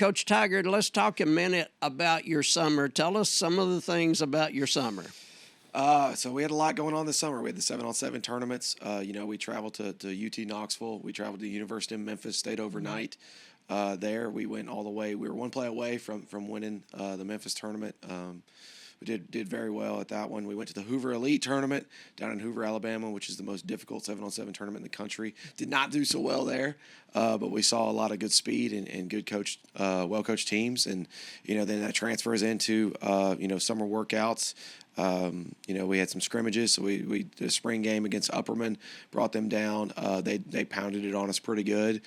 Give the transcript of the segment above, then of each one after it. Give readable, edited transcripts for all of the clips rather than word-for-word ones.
Coach Tygard, let's talk a minute about your summer. Tell us some of the things about your summer. So we had a lot going on this summer. We had the 7-on-7 tournaments. We traveled to UT Knoxville. We traveled to the University of Memphis, stayed overnight there. We went all the way. We were one play away from winning the Memphis tournament. We did very well at that one. We went to the Hoover Elite Tournament down in Hoover, Alabama, which is the most difficult 7-on-7 tournament in the country. Did not do so well there, but we saw a lot of good speed and good coached, well-coached teams. And, then that transfers into, summer workouts. We had some scrimmages, so we did a spring game against Upperman, brought them down. They pounded it on us pretty good,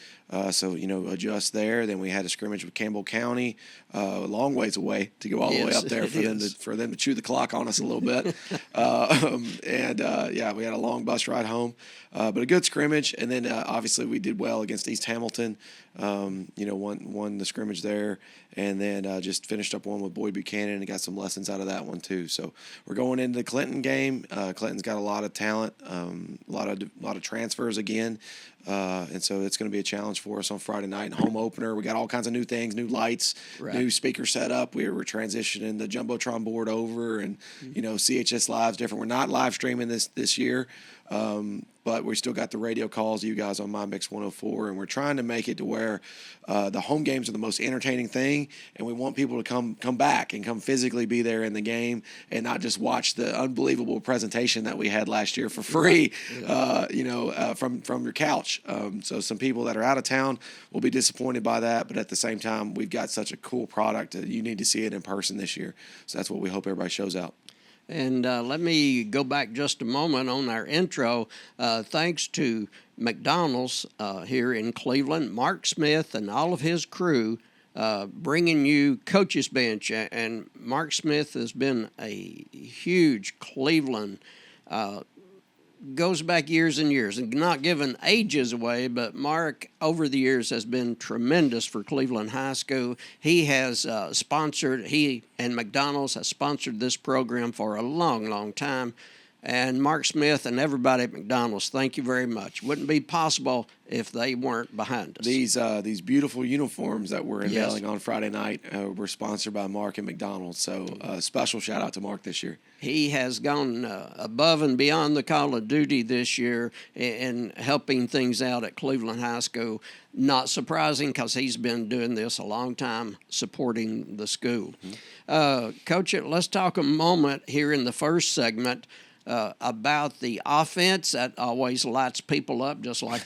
so adjust there. Then we had a scrimmage with Campbell County, a long ways away to go all the way up there for them to chew the clock on us a little bit. We had a long bus ride home, but a good scrimmage. And then obviously we did well against East Hamilton. Won the scrimmage there, and then just finished up one with Boyd Buchanan and got some lessons out of that one too. So we're going into the Clinton game. Clinton's got a lot of talent, a lot of transfers again, and so it's going to be a challenge for us on Friday night. Home opener. We got all kinds of new things, new lights, new speaker setup. We're transitioning the Jumbotron board over, and CHS Live's different. We're not live streaming this year. But we still got the radio calls, you guys on My Mix 104, and we're trying to make it to where the home games are the most entertaining thing, and we want people to come back and come physically be there in the game and not just watch the unbelievable presentation that we had last year for free, from your couch. So some people that are out of town will be disappointed by that, but at the same time, we've got such a cool product that you need to see it in person this year. So that's what we hope everybody shows out. And let me go back just a moment on our intro. Thanks to McDonald's here in Cleveland, Mark Smith and all of his crew bringing you Coach's Bench. And Mark Smith has been a huge Cleveland goes back years and years, and not giving ages away, but Mark over the years has been tremendous for Cleveland High School. He has he and McDonald's has sponsored this program for a long, long time. And Mark Smith and everybody at McDonald's, thank you very much. Wouldn't be possible if they weren't behind us. These beautiful uniforms that we're unveiling on Friday night were sponsored by Mark and McDonald's. So special shout out to Mark this year. He has gone above and beyond the call of duty this year in helping things out at Cleveland High School. Not surprising because he's been doing this a long time, supporting the school. Mm-hmm. Coach, let's talk a moment here in the first segment about the offense. That always lights people up, just like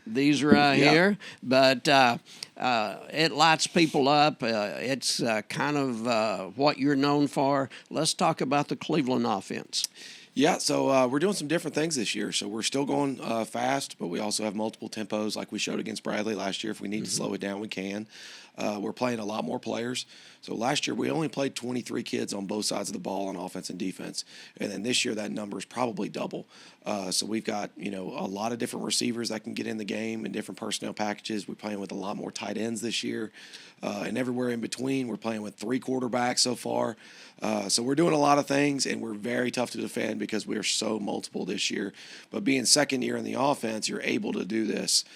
these right here. But it lights people up. It's kind of what you're known for. Let's talk about the Cleveland offense. Yeah, so we're doing some different things this year. So we're still going fast, but we also have multiple tempos like we showed against Bradley last year. If we need to slow it down, we can. We're playing a lot more players. So last year we only played 23 kids on both sides of the ball on offense and defense. And then this year that number is probably double. So we've got, a lot of different receivers that can get in the game and different personnel packages. We're playing with a lot more tight ends this year. And everywhere in between, we're playing with 3 quarterbacks so far. So we're doing a lot of things, and we're very tough to defend because we are so multiple this year. But being second year in the offense, you're able to do this.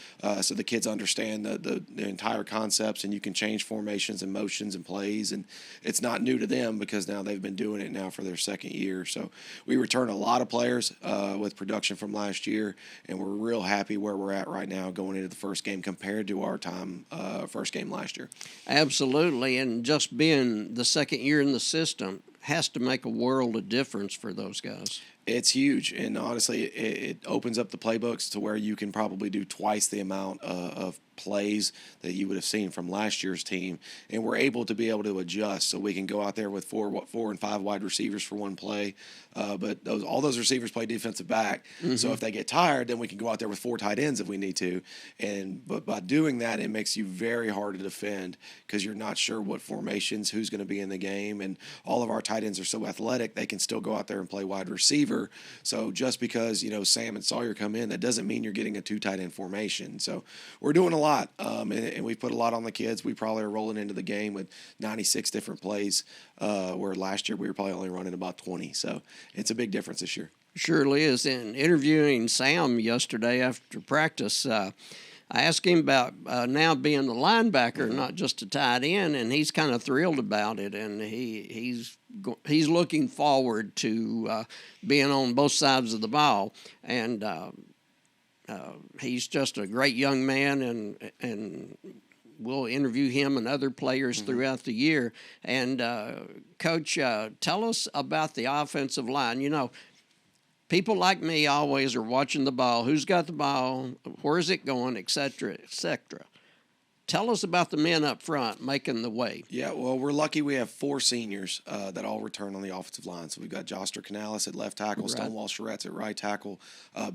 So the kids understand the entire concepts, and you can change formations and motions and plays. And it's not new to them because now they've been doing it now for their second year. So we return a lot of players with production from last year, and we're real happy where we're at right now going into the first game compared to our time first game last year. Absolutely, and just being the second year in the system has to make a world of difference for those guys. It's huge, and honestly, it opens up the playbooks to where you can probably do twice the amount of plays that you would have seen from last year's team, and we're able to adjust, so we can go out there with four and five wide receivers for one play, but all those receivers play defensive back, so if they get tired, then we can go out there with 4 tight ends if we need to, but by doing that, it makes you very hard to defend because you're not sure what formations, who's going to be in the game, and all of our tight ends are so athletic, they can still go out there and play wide receiver. So just because, Sam and Sawyer come in, that doesn't mean you're getting a 2 tight end formation. So we're doing a lot, and we've put a lot on the kids. We probably are rolling into the game with 96 different plays, where last year we were probably only running about 20. So it's a big difference this year. Surely is. In interviewing Sam yesterday after practice, I asked him about now being the linebacker, not just a tight end, and he's kind of thrilled about it, and he's looking forward to being on both sides of the ball, and he's just a great young man, and we'll interview him and other players throughout the year. And Coach, tell us about the offensive line. You know, people like me always are watching the ball. Who's got the ball? Where's it going? Et cetera, et cetera. Tell us about the men up front making the way. Yeah, well, we're lucky we have 4 seniors that all return on the offensive line. So we've got Joster Canales at left tackle, Right. Stonewall Charette's at right tackle,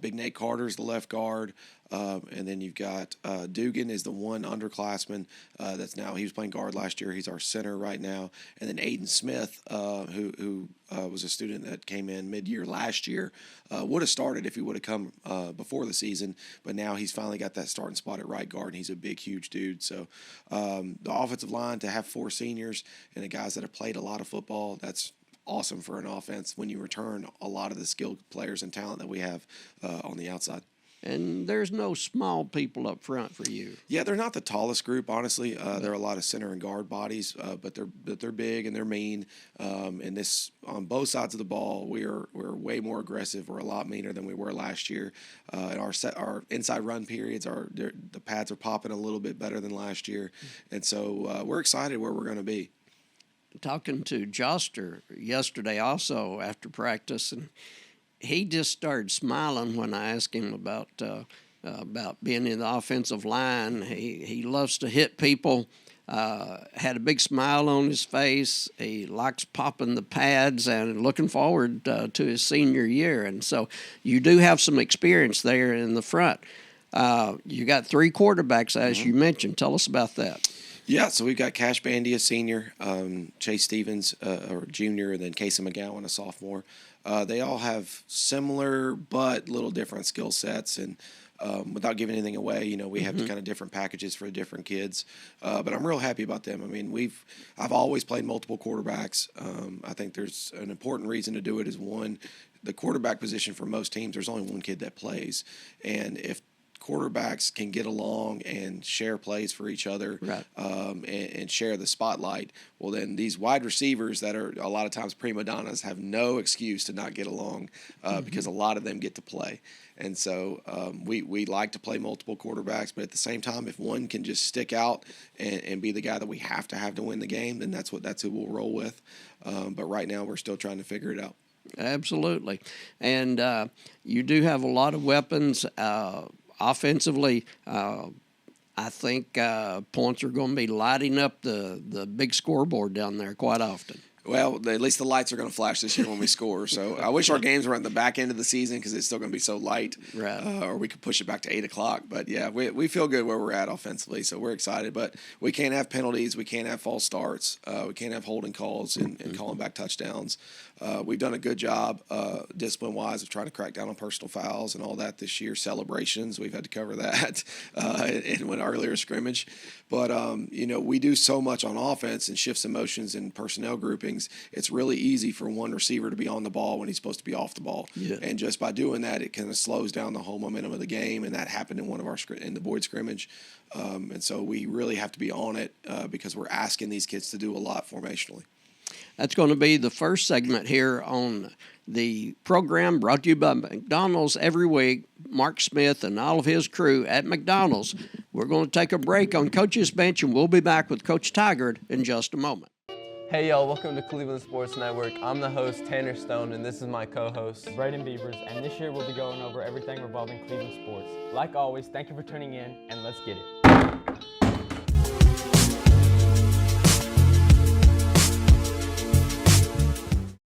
Big Nate Carter's the left guard, and then you've got Dugan is the one underclassman that's now, he was playing guard last year. He's our center right now. And then Aiden Smith, who was a student that came in mid-year last year, would have started if he would have come before the season, but now he's finally got that starting spot at right guard, and he's a big, huge dude. So the offensive line, to have 4 seniors and the guys that have played a lot of football, that's awesome for an offense when you return a lot of the skilled players and talent that we have on the outside. And there's no small people up front for you. Yeah, they're not the tallest group, honestly. There are a lot of center and guard bodies, but they're big and they're mean. And this, on both sides of the ball, we're way more aggressive. We're a lot meaner than we were last year. And our inside run periods the pads are popping a little bit better than last year, and so we're excited where we're going to be. Talking to Joster yesterday also after practice, and he just started smiling when I asked him about being in the offensive line. He loves to hit people. Had a big smile on his face. He likes popping the pads and looking forward to his senior year. And so you do have some experience there in the front. You got 3 quarterbacks, as you mentioned. Tell us about that. Yeah, so we've got Cash Bandy, a senior, Chase Stevens, a junior, and then Casey McGowan, a sophomore. They all have similar but little different skill sets, and without giving anything away, you know, we have kind of different packages for different kids. But I'm real happy about them. I mean, I've always played multiple quarterbacks. I think there's an important reason to do it is, one, the quarterback position for most teams, there's only one kid that plays, and if quarterbacks can get along and share plays for each other, right. and share the spotlight, well, then these wide receivers that are a lot of times prima donnas have no excuse to not get along because a lot of them get to play. And so we like to play multiple quarterbacks, but at the same time, if one can just stick out and be the guy that we have to win the game, then that's who we'll roll with. But right now, we're still trying to figure it out. Absolutely. And you do have a lot of weapons. Offensively, I think points are going to be lighting up the big scoreboard down there quite often. Well, at least the lights are going to flash this year when we score. So I wish our games were at the back end of the season because it's still going to be so light. Right. Or we could push it back to 8 o'clock. But, yeah, we feel good where we're at offensively, so we're excited. But we can't have penalties. We can't have false starts. We can't have holding calls and calling back touchdowns. We've done a good job discipline-wise of trying to crack down on personal fouls and all that this year. Celebrations, we've had to cover that in an earlier scrimmage. But, you know, we do so much on offense and shifts and motions and personnel groupings. It's really easy for one receiver to be on the ball when he's supposed to be off the ball. Yeah. And just by doing that, it kind of slows down the whole momentum of the game, and that happened in in the Boyd scrimmage. And so we really have to be on it because we're asking these kids to do a lot formationally. That's going to be the first segment here on the program, brought to you by McDonald's every week. Mark Smith and all of his crew at McDonald's. We're going to take a break on Coach's Bench, and we'll be back with Coach Tygard in just a moment. Hey y'all, welcome to Cleveland Sports Network. I'm the host, Tanner Stone, and this is my co-host, Braden Beavers, and this year we'll be going over everything revolving Cleveland sports. Like always, thank you for tuning in, and let's get it.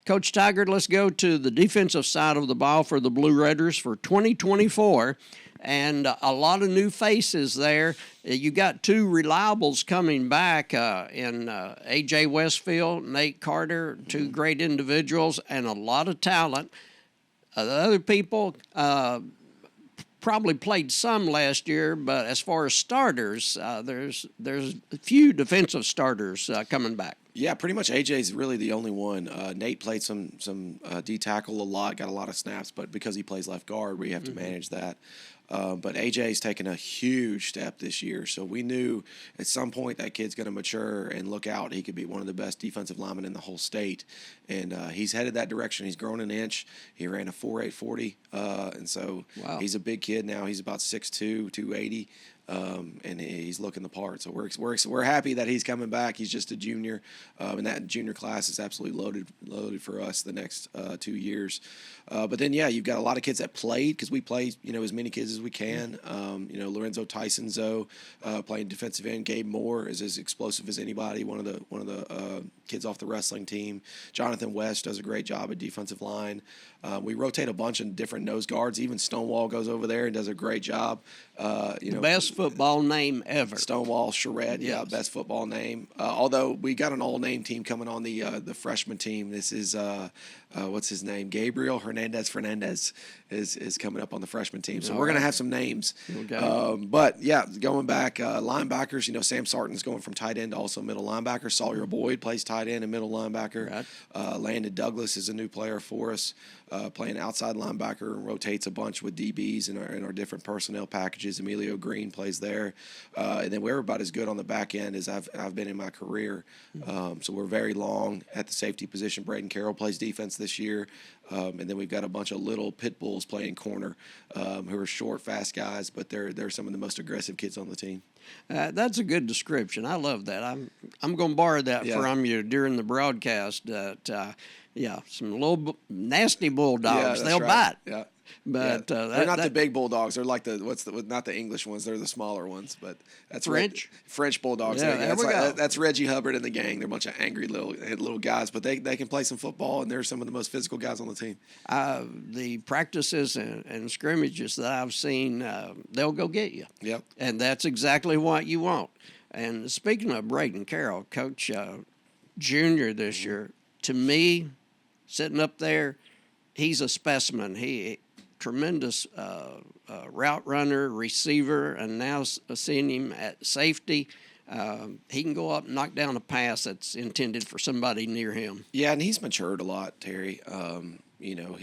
Coach Tygard, let's go to the defensive side of the ball for the Blue Raiders for 2024. And a lot of new faces there. You got 2 reliables coming back in A.J. Westfield, Nate Carter, 2 great individuals, and a lot of talent. The other people probably played some last year, but as far as starters, there's a few defensive starters coming back. Yeah, pretty much AJ's really the only one. Nate played some D tackle a lot, got a lot of snaps, but because he plays left guard, we have to manage that. But AJ's taken a huge step this year, so we knew at some point that kid's going to mature and look out. He could be one of the best defensive linemen in the whole state, and he's headed that direction. He's grown an inch. He ran a 4.8 40, and so he's a big kid now. He's about 6'2", 280. And he's looking the part. So we're happy that he's coming back. He's just a junior, and that junior class is absolutely loaded for us the next 2 years. But then you've got a lot of kids that played because we play as many kids as we can. Lorenzo Tysonzo playing defensive end. Gabe Moore is as explosive as anybody. One of the kids off the wrestling team. Jonathan West does a great job at defensive line. We rotate a bunch of different nose guards. Even Stonewall goes over there and does a great job. Best football name ever. Stonewall Charette, Yes. best football name. Although we got an all-name team coming on the freshman team. This is what's his name? Gabriel Fernandez is coming up on the freshman team. So we're going to have some names. Okay. But going back, linebackers. Sam Sarton's going from tight end to also middle linebacker. Sawyer Boyd plays tight end and middle linebacker. Right. Landon Douglas is a new player for us, playing outside linebacker and rotates a bunch with DBs in our different personnel packages. Emilio Green plays there, and then we're about as good on the back end as I've been in my career. So we're very long at the safety position. Braden Carroll plays defense this year, and then we've got a bunch of little pit bulls playing corner, who are short, fast guys, but they're some of the most aggressive kids on the team. That's a good description. I love that. I'm going to borrow that from you during the broadcast. Some little nasty bulldogs. Yeah, They'll right. bite. Yeah. But they're not the big bulldogs. They're like not the English ones. They're the smaller ones. But that's French bulldogs. Yeah, there we go. That's Reggie Hubbard and the gang. They're a bunch of angry little guys, but they can play some football, and they're some of the most physical guys on the team. The practices and scrimmages that I've seen, they'll go get you. Yep. And that's exactly what you want. And speaking of Braden Carroll, Coach Junior this year, to me, sitting up there, he's a specimen. He tremendous route runner, receiver, and now seeing him at safety, he can go up and knock down a pass that's intended for somebody near him. Yeah, and he's matured a lot, Terry.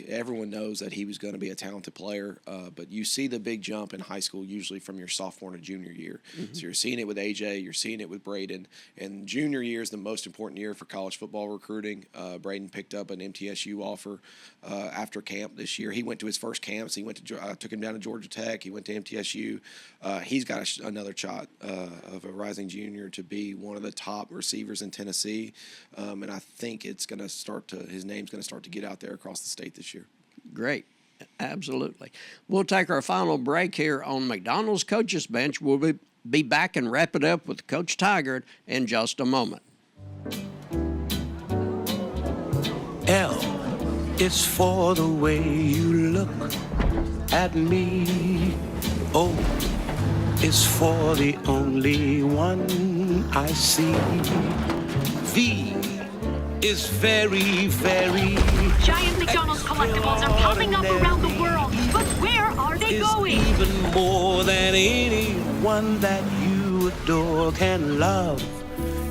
Everyone knows that he was going to be a talented player, but you see the big jump in high school usually from your sophomore to junior year. Mm-hmm. So you're seeing it with AJ, you're seeing it with Braden, and junior year is the most important year for college football recruiting. Braden picked up an MTSU offer after camp this year. He went to his first camps. He took him down to Georgia Tech. He went to MTSU. He's got another shot of a rising junior to be one of the top receivers in Tennessee, and I think his name's going to start to get out there across the state this year. Great. Absolutely. We'll take our final break here on McDonald's Coaches Bench. We'll be back and wrap it up with Coach Tygard in just a moment. L is for the way you look at me. O is for the only one I see. V is very, very... Giant McDonald's collectibles are popping up around the world, but where are they going? Even more than anyone that you adore can love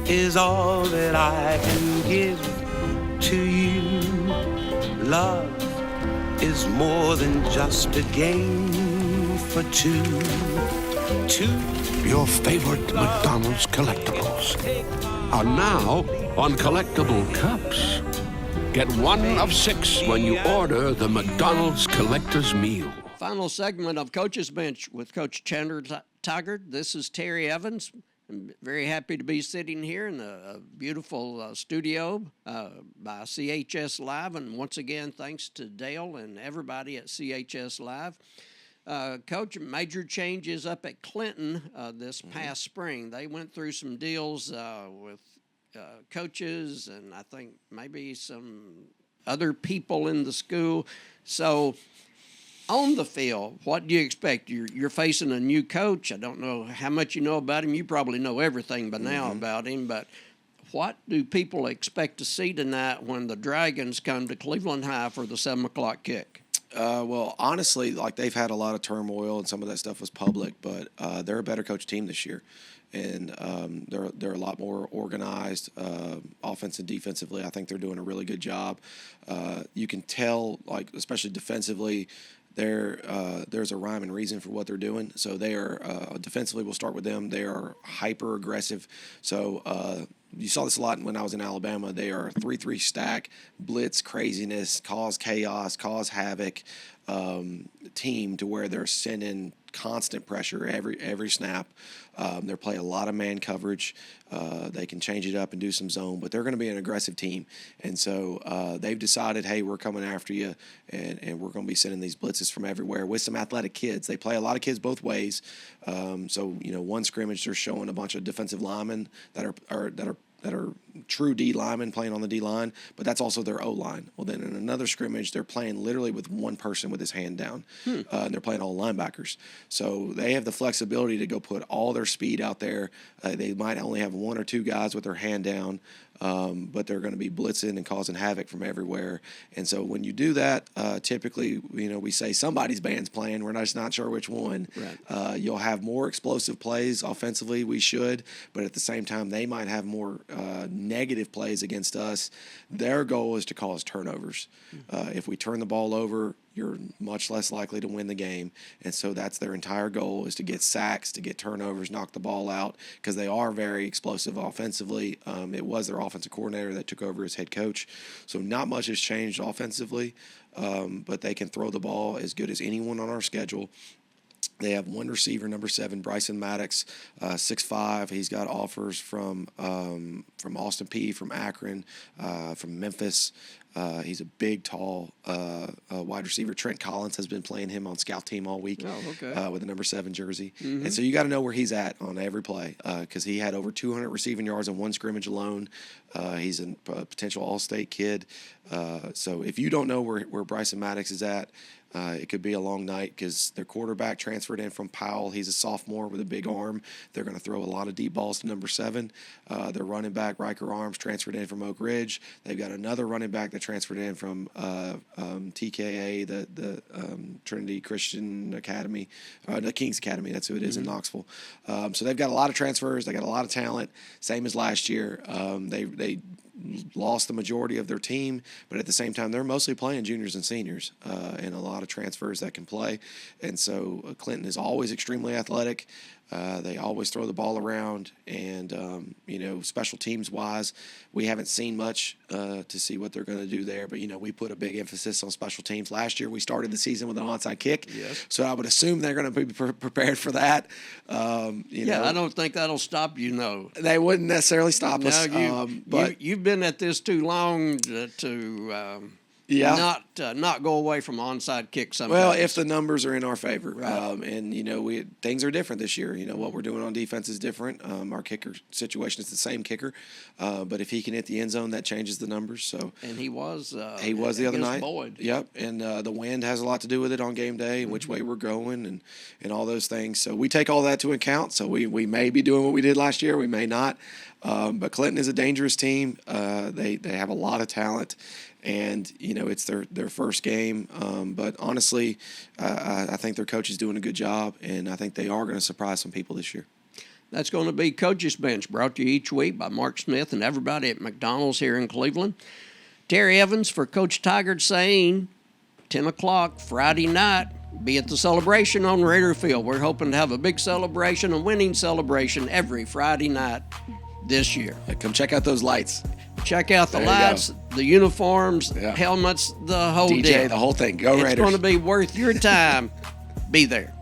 is all that I can give to you. Love is more than just a game for two. Your favorite McDonald's collectibles are now on collectible cups. Get 1 of 6 when you order the McDonald's Collector's Meal. Final segment of Coach's Bench with Coach Chandler Tygard. This is Terry Evans. I'm very happy to be sitting here in the beautiful studio by CHS Live. And once again, thanks to Dale and everybody at CHS Live. Coach, major changes up at Clinton this past spring. They went through some deals with coaches and I think maybe some other people in the school. So on the field, what do you expect? You're facing a new coach. I don't know how much you know about him. You probably know everything by now about him, but what do people expect to see tonight when the Dragons come to Cleveland High for the 7 o'clock kick? Well, honestly, like they've had a lot of turmoil and some of that stuff was public, but they're a better coach team this year, and they're a lot more organized, offense and defensively. I think they're doing a really good job. You can tell, like especially defensively, there's a rhyme and reason for what they're doing. So they are defensively. We'll start with them. They are hyper aggressive. So you saw this a lot when I was in Alabama. They are 3-3 stack, blitz craziness, cause chaos, cause havoc team to where they're sending constant pressure every snap. They're playing a lot of man coverage. They can change it up and do some zone, but they're going to be an aggressive team. And so they've decided, hey, we're coming after you, and we're going to be sending these blitzes from everywhere with some athletic kids. They play a lot of kids both ways. So one scrimmage, they're showing a bunch of defensive linemen that are true D linemen playing on the D line, but that's also their O line. Well, then in another scrimmage, they're playing literally with one person with his hand down, and they're playing all linebackers. So they have the flexibility to go put all their speed out there. They might only have one or two guys with their hand down, but they're going to be blitzing and causing havoc from everywhere. And so when you do that, typically, we say somebody's band's playing. We're just not sure which one. Right. You'll have more explosive plays offensively. We should, but at the same time, they might have more negative plays against us. Their goal is to cause turnovers. If we turn the ball over, you're much less likely to win the game. And so that's their entire goal, is to get sacks, to get turnovers, knock the ball out, because they are very explosive offensively. It was their offensive coordinator that took over as head coach. So not much has changed offensively, but they can throw the ball as good as anyone on our schedule. They have one receiver, number 7, Bryson Maddox, 6'5". He's got offers from Austin Peay, from Akron, from Memphis. He's a big, tall wide receiver. Trent Collins has been playing him on scout team all week with the number 7 jersey. Mm-hmm. And so you got to know where he's at on every play, because he had over 200 receiving yards in one scrimmage alone. He's a potential all-state kid. So if you don't know where Bryson Maddox is at, it could be a long night, because their quarterback transferred in from Powell. He's a sophomore with a big arm. They're going to throw a lot of deep balls to number 7. Their running back, Riker Arms, transferred in from Oak Ridge. They've got another running back that transferred in from TKA, the Trinity Christian Academy, the King's Academy. That's who it is in Knoxville. So they've got a lot of transfers. They got a lot of talent, same as last year. They lost the majority of their team, but at the same time, they're mostly playing juniors and seniors, and a lot of transfers that can play. And so Clinton is always extremely athletic. They always throw the ball around, and special teams wise, we haven't seen much to see what they're going to do there. But we put a big emphasis on special teams. Last year, we started the season with an onside kick, so I would assume they're going to be prepared for that. I don't think that'll stop you. No, they wouldn't necessarily stop us. But you've been at this too long to not go away from onside kick sometimes. Well, if the numbers are in our favor, right. And things are different this year. What we're doing on defense is different. Our kicker situation is the same kicker, but if he can hit the end zone, that changes the numbers. So and he was the other night. Boyd. Yep, and the wind has a lot to do with it on game day and which way we're going and all those things. So we take all that to account. So we may be doing what we did last year. We may not. But Clinton is a dangerous team. They have a lot of talent. And, it's their first game. But honestly, I think their coach is doing a good job, and I think they are going to surprise some people this year. That's going to be Coach's Bench, brought to you each week by Mark Smith and everybody at McDonald's here in Cleveland. Terry Evans for Coach Tygard saying 10 o'clock Friday night, be at the celebration on Raider Field. We're hoping to have a big celebration, a winning celebration every Friday night this year. Come check out those lights. Check out the lights, the uniforms, helmets, the whole DJ, deal. the whole thing. Go Raiders. It's going to be worth your time. Be there.